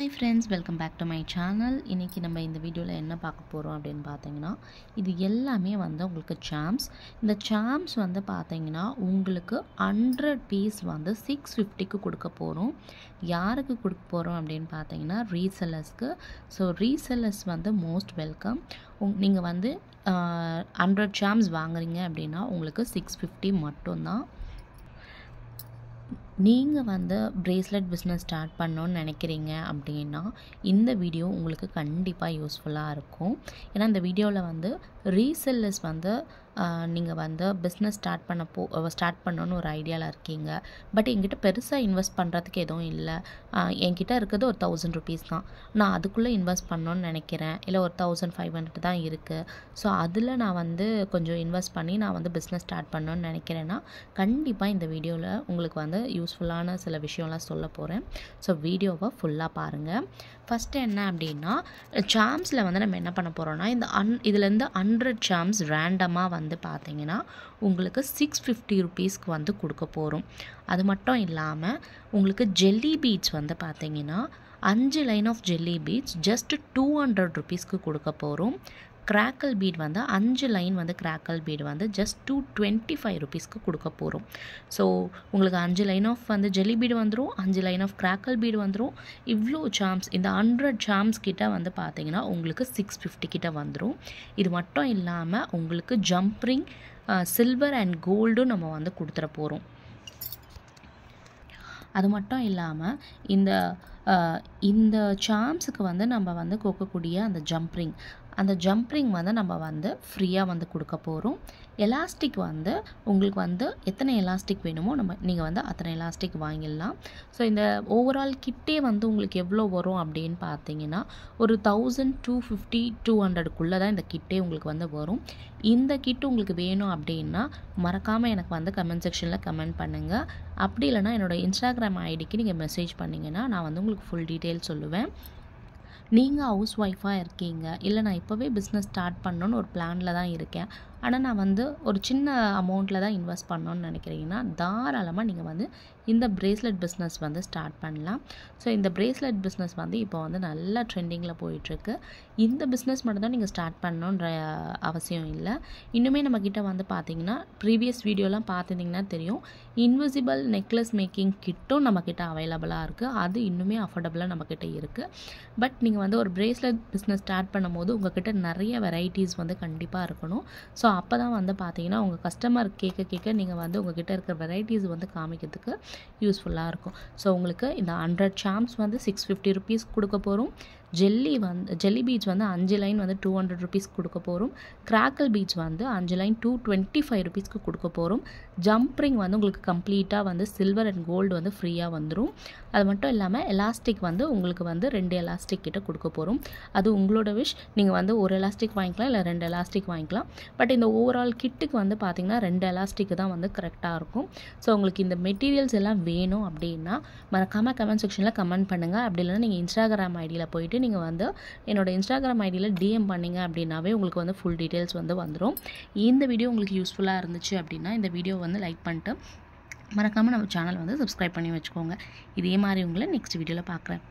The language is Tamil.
Hi friends, welcome back to my channel. இன்னைக்கு நம்ம இந்த வீடியோல என்ன பார்க்க போறோம் அப்படினு பாத்தீங்கன்னா இது எல்லாமே வந்து உங்களுக்கு charms. இந்த charms வந்து பாத்தீங்கன்னா உங்களுக்கு 100 பீஸ் வந்து 650 க்கு கொடுக்க போறோம். யாருக்கு கொடுக்க போறோம் அப்படினு பாத்தீங்கன்னா ரீசெல்லர்ஸ்க்கு. சோ ரீசெல்லர்ஸ் வந்து most welcome. நீங்க வந்து 100 charms வாங்குறீங்க அப்படினா உங்களுக்கு 650 மட்டும் தான். நீங்கள் வந்து பிரேஸ்லெட் பிஸ்னஸ் ஸ்டார்ட் பண்ணணும்னு நினைக்கிறீங்க அப்படின்னா இந்த வீடியோ உங்களுக்கு கண்டிப்பாக யூஸ்ஃபுல்லாக இருக்கும். ஏன்னா இந்த வீடியோவில் வந்து ரீசெல்லர்ஸ் வந்து நீங்கள் வந்து பிஸ்னஸ் ஸ்டார்ட் பண்ணணும்னு ஒரு ஐடியாவில் இருக்கீங்க. பட் என்கிட்ட பெருசாக இன்வெஸ்ட் பண்ணுறதுக்கு எதுவும் இல்லை. என்கிட்ட இருக்கிறது ஒரு 1000 ருபீஸ் தான். நான் அதுக்குள்ளே இன்வெஸ்ட் பண்ணணும்னு நினைக்கிறேன். இல்லை ஒரு 1500 தான் இருக்குது. ஸோ அதில் நான் வந்து கொஞ்சம் இன்வெஸ்ட் பண்ணி நான் வந்து பிஸ்னஸ் ஸ்டார்ட் பண்ணணும்னு நினைக்கிறேன்னா கண்டிப்பாக இந்த வீடியோவில் உங்களுக்கு வந்து யூஸ்ஃபுல்லான சில விஷயம்லாம் சொல்ல போகிறேன். ஸோ வீடியோவை ஃபுல்லாக பாருங்கள். ஃபஸ்ட்டு என்ன அப்படின்னா சாம்ஸில் வந்து நம்ம என்ன பண்ண போகிறோம்னா இதுலேருந்து 100 சாம்ஸ் ரேண்டமாக வந்து பார்த்தீங்கன்னா உங்களுக்கு 650 ருபீஸ்க்கு வந்து கொடுக்க போகிறோம். அது மட்டும் இல்லாமல் உங்களுக்கு ஜெல்லி பீட்ஸ் வந்து பார்த்தீங்கன்னா 5 line of jelly beads just 200 ருபீஸ்க்கு கொடுக்க போகிறோம். கிராக்கல் பீட் வந்து 5 லைன் வந்து கிராக்கல் பீட் வந்து ஜஸ்ட் 225 ருபீஸ்க்கு கொடுக்க போகிறோம். ஸோ உங்களுக்கு 5 லைன் ஆஃப் வந்து ஜெல்லி பீடு வந்துடும், 5 லைன் ஆஃப் கிராக்கல் பீடு வந்துடும். இவ்வளோ சாம்ஸ் இந்த 100 சாம்ஸ் கிட்ட வந்து பார்த்தீங்கன்னா உங்களுக்கு 650 கிட்ட வந்துடும். இது மட்டும் இல்லாமல் உங்களுக்கு ஜம்ப்ரிங் சில்வர் அண்ட் கோல்டும் நம்ம வந்து கொடுத்துட போகிறோம். அது மட்டும் இல்லாமல் இந்த சாம்ஸுக்கு வந்து நம்ம வந்து கொடுக்கக்கூடிய அந்த ஜம்ப்ரிங் வந்து நம்ம வந்து ஃப்ரீயாக வந்து கொடுக்க போகிறோம். எலாஸ்டிக் வந்து உங்களுக்கு வந்து எத்தனை எலாஸ்டிக் வேணுமோ நீங்கள் வந்து அத்தனை எலாஸ்டிக் வாங்கிடலாம். ஸோ இந்த ஓவரால் கிட்டே வந்து உங்களுக்கு எவ்வளோ வரும் அப்படின்னு பார்த்தீங்கன்னா ஒரு 1250-200க்குள்ளே தான் இந்த கிட்டே உங்களுக்கு வந்து வரும். இந்த கிட்டு உங்களுக்கு வேணும் அப்படின்னா மறக்காமல் எனக்கு வந்து கமெண்ட் செக்ஷனில் கமெண்ட் பண்ணுங்கள். அப்படி இல்லைனா என்னோடய இன்ஸ்டாகிராம் ஐடிக்கு நீங்கள் மெசேஜ் பண்ணிங்கன்னா நான் வந்து உங்களுக்கு ஃபுல் டீட்டெயில் சொல்லுவேன். நீங்கள் ஹவுஸ் ஒய்ஃபாக இருக்கீங்க, இல்லை நான் இப்போவே பிஸ்னஸ் ஸ்டார்ட் பண்ணணுன்னு ஒரு பிளானில் தான் இருக்கேன், ஆனால் நான் வந்து ஒரு சின்ன அமௌண்ட்டில் தான் இன்வெஸ்ட் பண்ணணுன்னு நினைக்கிறீங்கன்னா தாராளமாக நீங்கள் வந்து இந்த பிரேஸ்லெட் பிஸ்னஸ் வந்து ஸ்டார்ட் பண்ணலாம். ஸோ இந்த பிரேஸ்லெட் பிஸ்னஸ் வந்து இப்போ வந்து நல்லா ட்ரெண்டிங்கில் போயிட்டுருக்கு. இந்த பிஸ்னஸ் மட்டும் தான் நீங்கள் ஸ்டார்ட் பண்ணணுன்ற அவசியம் இல்லை. இன்னுமே நம்மக்கிட்ட வந்து பார்த்தீங்கன்னா ப்ரீவியஸ் வீடியோலாம் பார்த்துருந்தீங்கன்னா தெரியும், இன்விசிபிள் நெக்லஸ் மேக்கிங் கிட்டும் நம்மக்கிட்ட அவைலபிளாக இருக்குது. அது இன்னுமே அஃபோர்டபுளாக நம்மக்கிட்ட இருக்குது. பட் நீங்கள் வந்து ஒரு பிரேஸ்லெட் பிஸ்னஸ் ஸ்டார்ட் பண்ணும்போது உங்கள்கிட்ட நிறைய வெரைட்டிஸ் வந்து கண்டிப்பாக இருக்கணும். ஸோ அப்போ தான் வந்து பார்த்தீங்கன்னா உங்கள் கஸ்டமர் கேட்க நீங்கள் வந்து உங்கள்கிட்ட இருக்கிற வெரைட்டிஸ் வந்து காமிக்கிறதுக்கு யூஸ்ஃபுல்லாக இருக்கும். ஸோ உங்களுக்கு இந்த 100 சாம்ஸ் வந்து 650 ருபீஸ் கொடுக்க போகிறோம். ஜெல்லி பீட்ஸ் வந்து 5 லைன் வந்து 200 ருபீஸ் கொடுக்க போகிறோம். கிராக்கல் பீட்ஸ் வந்து 5 லைன் 225 ருபீஸ்க்கு கொடுக்க போகிறோம். ஜம்ப்ரிங் வந்து உங்களுக்கு கம்ப்ளீட்டாக வந்து சில்வர் அண்ட் கோல்டு வந்து ஃப்ரீயாக வந்துடும். அது மட்டும் இல்லாமல் எலாஸ்டிக் வந்து உங்களுக்கு வந்து 2 எலாஸ்டிக் கிட்ட கொடுக்க போகிறோம். அது உங்களோட விஷ். நீங்கள் வந்து ஒரு எலாஸ்டிக் வாங்கிக்கலாம், இல்லை 2 எலாஸ்டிக் வாங்கிக்கலாம். பட் இந்த ஓவரால் கிட்டுக்கு வந்து பார்த்திங்கன்னா 2 எலாஸ்டிக் தான் வந்து கரெக்டாக இருக்கும். ஸோ உங்களுக்கு இந்த மெட்டீரியல்ஸ் எல்லாம் வேணும் அப்படின்னா மறக்காமல் கமெண்ட் செக்ஷனில் கமெண்ட் பண்ணுங்கள். அப்படி இல்லைன்னா நீங்கள் இன்ஸ்டாகிராம் ஐடியில் போயிட்டு நீங்கள் வந்து என்னோடய இன்ஸ்டாகிராம் ஐடியில் டிஎம் பண்ணிங்க அப்படின்னாவே உங்களுக்கு வந்து ஃபுல் டீட்டெயில்ஸ் வந்து வந்துடும். இந்த வீடியோ உங்களுக்கு யூஸ்ஃபுல்லாக இருந்துச்சு அப்படின்னா இந்த வீடியோ வந்து லைக் பண்ணிட்டு மறக்காமல் நம்ம சேனல் வந்து சப்ஸ்கிரைப் பண்ணி வச்சுக்கோங்க. இதே மாதிரி உங்களை நெக்ஸ்ட் வீடியோவில் பார்க்குறேன்.